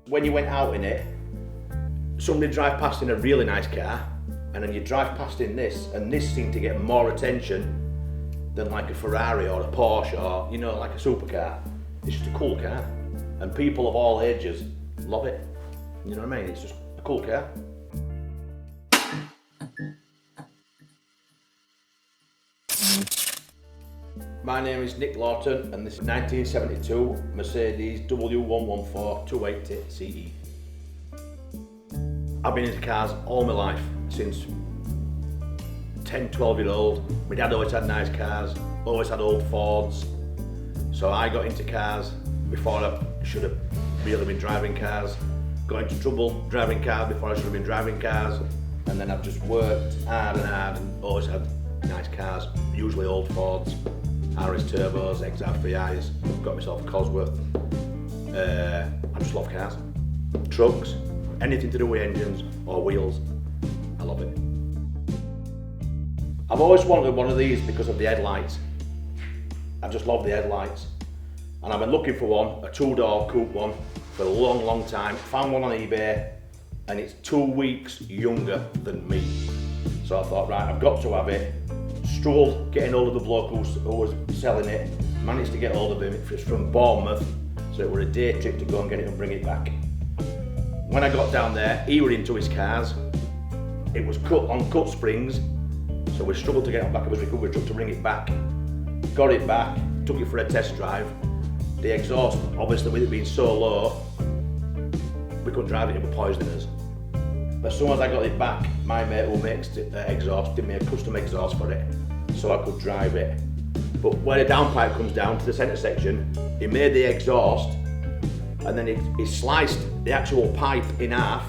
When you went out in it, somebody drive past in a really nice car, and then you drive past in this, and this seemed to get more attention than like a Ferrari or a Porsche or, you know, like a supercar. It's just a cool car, and people of all ages love it. You know what I mean? It's just a cool car. My name is Nick Lawton, and this is 1972 Mercedes W114 280CE. I've been into cars all my life, since 10, 12-year-old. My dad always had nice cars, always had old Fords. So I got into cars before I should have really been driving cars. Got into trouble driving cars before I should have been driving cars. And then I've just worked hard and always had nice cars, usually old Fords, RS Turbos, XR3Is, got myself a Cosworth. I just love cars. Trucks, anything to do with engines or wheels, I love it. I've always wanted one of these because of the headlights. I just love the headlights. And I've been looking for one, a two-door coupe one, for a long time. Found one on eBay, and it's 2 weeks younger than me. So I thought, right, I've got to have it. Struggled getting hold of the bloke who was selling it. Managed to get hold of him. It was from Bournemouth, so it was a day trip to go and get it and bring it back. When I got down there, he was into his cars. It was cut on cut springs, so we struggled to get it back of his recovery truck to bring it back. Got it back, took it for a test drive. The exhaust, obviously with it being so low, we couldn't drive it, it was poisoning us. As soon as I got it back, my mate who makes the exhaust did me a custom exhaust for it, so I could drive it. But where the downpipe comes down to the centre section, he made the exhaust, and then he sliced the actual pipe in half,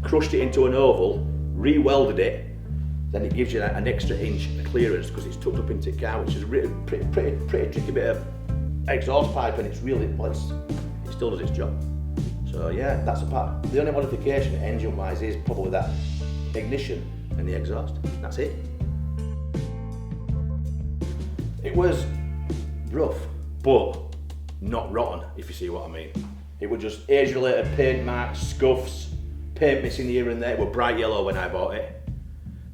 crushed it into an oval, re-welded it, then it gives you an extra inch of clearance because it's tucked up into the car, which is really pretty tricky bit of exhaust pipe, and it's really, well, it still does its job. So yeah, that's apart. The only modification engine-wise is probably that ignition and the exhaust. That's it. It was rough, but not rotten, if you see what I mean. It was just age-related paint marks, scuffs, paint missing here and there. It was bright yellow when I bought it,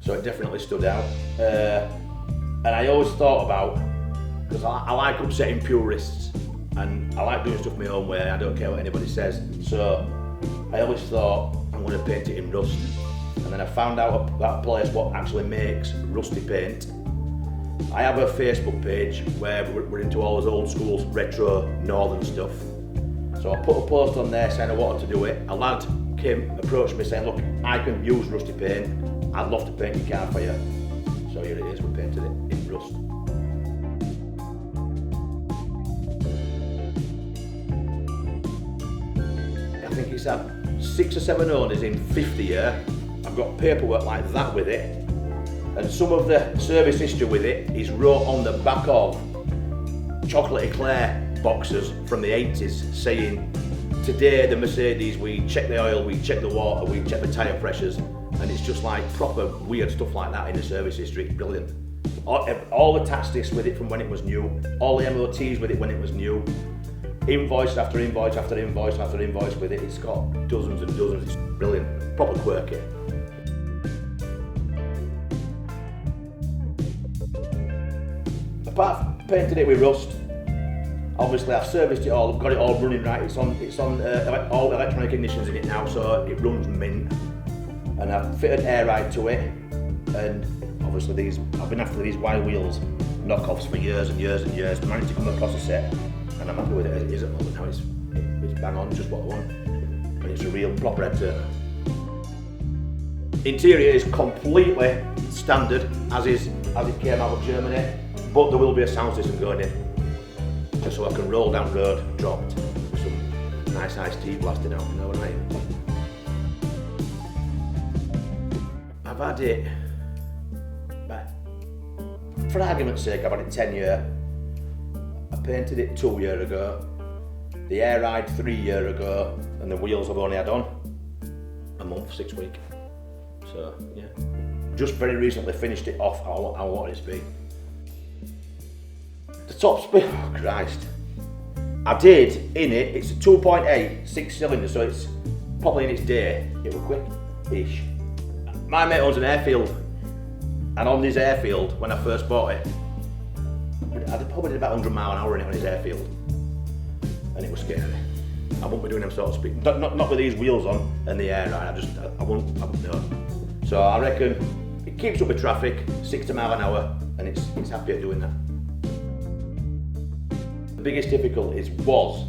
so it definitely stood out. And I always thought about, because I like upsetting purists, and I like doing stuff my own way, I don't care what anybody says. So I always thought, I'm going to paint it in rust. And then I found out about a place what actually makes rusty paint. I have a Facebook page where we're into all those old school retro northern stuff. So I put a post on there saying I wanted to do it. A lad approached me saying, look, I can use rusty paint. I'd love to paint your car for you. So here it is, we painted it in rust. I think it's had 6 or 7 owners in 50 years. I've got paperwork like that with it, and some of the service history with it is wrote on the back of chocolate eclair boxes from the 80s saying, today the Mercedes, we check the oil, we check the water, we check the tyre pressures, and it's just like proper weird stuff like that in the service history. It's brilliant. All the tax discs with it from when it was new, all the MOTs with it when it was new, invoice after invoice after invoice after invoice with it. It's got dozens and dozens. It's brilliant, proper quirky. Apart from painting it with rust, obviously I've serviced it all, I've got it all running right. It's on all electronic ignitions in it now, so it runs mint. And I've fitted air ride to it, and obviously I've been after these wide wheels knockoffs for years and years and years. Managed to come across a set, and I'm happy with it as it is at the moment now. It's bang on, just what I want, and it's a real proper head turner. Interior is completely standard as it came out of Germany, but there will be a sound system going in, just so I can roll down road dropped with some nice iced tea blasting out, you know what I mean? I've had it, for argument's sake, I've had it 10 years. I painted it 2 years ago, the air ride 3 years ago, and the wheels I've only had on a month, 6 weeks. So yeah, just very recently finished it off how I wanted it to be. The top speed, oh Christ, I did in it, it's a 2.8, 6-cylinder, so it's probably in its day, it was quick-ish. My mate owns an airfield, and on this airfield, when I first bought it, I probably did about 100 mile an hour in it on his airfield, and it was scary. I wouldn't be doing them sort of speed, not with these wheels on and the air ride, I wouldn't know. So I reckon it keeps up with traffic, 60 mile an hour, and it's happy at doing that. The biggest difficulties was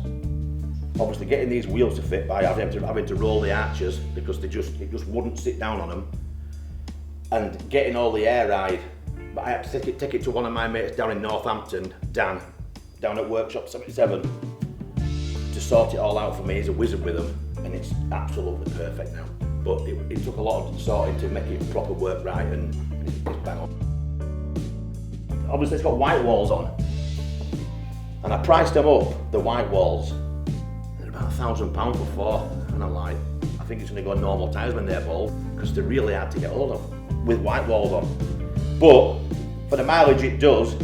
obviously getting these wheels to fit by having to roll the arches because it just wouldn't sit down on them, and getting all the air ride. But I had to take it to one of my mates down in Northampton, Dan, down at Workshop 77, to sort it all out for me. He's a wizard with them, and it's absolutely perfect now. But it took a lot of sorting to make it proper work right, and it's bang on. Obviously it's got white walls on, and I priced them up, the white walls. They're about £1,000 for 4, and I'm like, I think it's going to go normal tyres when they're bald, because they're really hard to get hold of with white walls on. But for the mileage it does,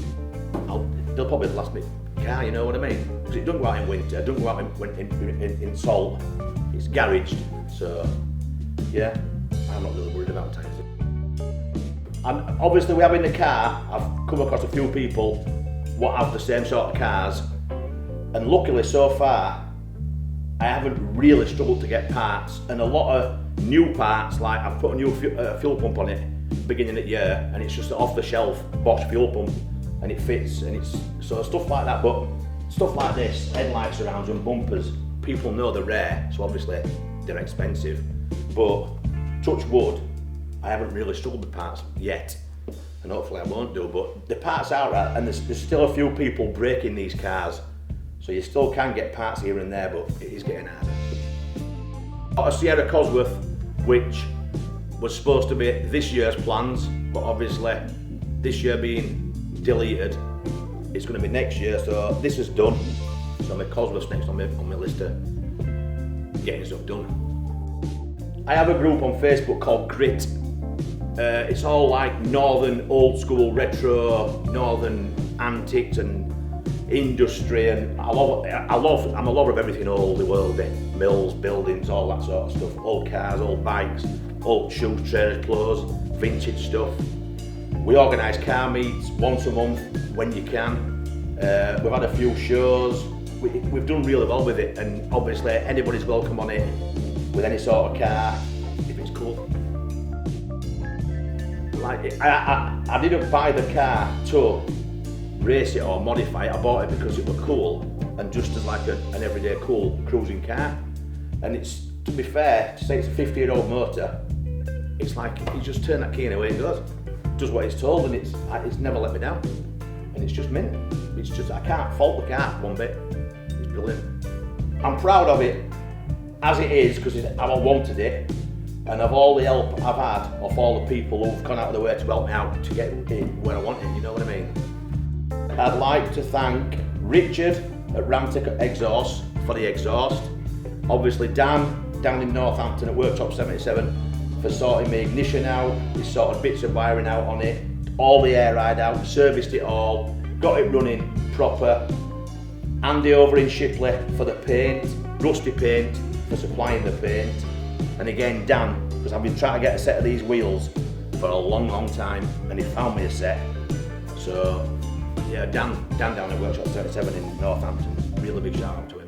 they'll probably last me car, you know what I mean? Because it doesn't go out in winter, it doesn't go out in salt, it's garaged, so yeah, I'm not really worried about tyres. And obviously we have in the car, I've come across a few people what have the same sort of cars, and luckily so far I haven't really struggled to get parts, and a lot of new parts, like I've put a new fuel pump on it beginning of the year, and it's just an off the shelf Bosch fuel pump, and it fits, and it's so stuff like that. But stuff like this, headlight surrounds and bumpers, people know they're rare, so obviously they're expensive, but touch wood, I haven't really struggled with parts yet, and hopefully I won't do. But the parts are right, and there's still a few people breaking these cars, so you still can get parts here and there, but it is getting harder. Got a Sierra Cosworth, which was supposed to be this year's plans, but obviously this year being deleted, it's going to be next year, so this is done. So my Cosworth's next on my list of getting stuff done. I have a group on Facebook called Grit. It's all like northern old school retro, northern antics and industry, and I'm a lover of everything old, the worldy, mills, buildings, all that sort of stuff, old cars, old bikes, old shoes, trainers, clothes, vintage stuff. We organise car meets once a month when you can. We've had a few shows. We've done really well with it, and obviously anybody's welcome on it with any sort of car if it's cool. Like I didn't buy the car to race it or modify it. I bought it because it was cool and just as like an everyday cool cruising car. And it's, to be fair, to say it's a 50-year-old motor, it's like you just turn that key and away it goes. Does what it's told, and it's never let me down. And it's just mint. It's just, I can't fault the car one bit. It's brilliant. I'm proud of it as it is because I've wanted it, and of all the help I've had of all the people who've gone out of their way to help me out to get it where I want it, you know what I mean? I'd like to thank Richard at Ramtech Exhaust for the exhaust. Obviously Dan down in Northampton at Workshop 77 for sorting my ignition out. He sorted bits of wiring out on it, all the air ride out, serviced it all, got it running proper. Andy over in Shipley for the paint, Rusty Paint for supplying the paint. And again Dan, because I've been trying to get a set of these wheels for a long time, and he found me a set. So yeah, Dan down at Workshop 77 in Northampton, really big shout out to him.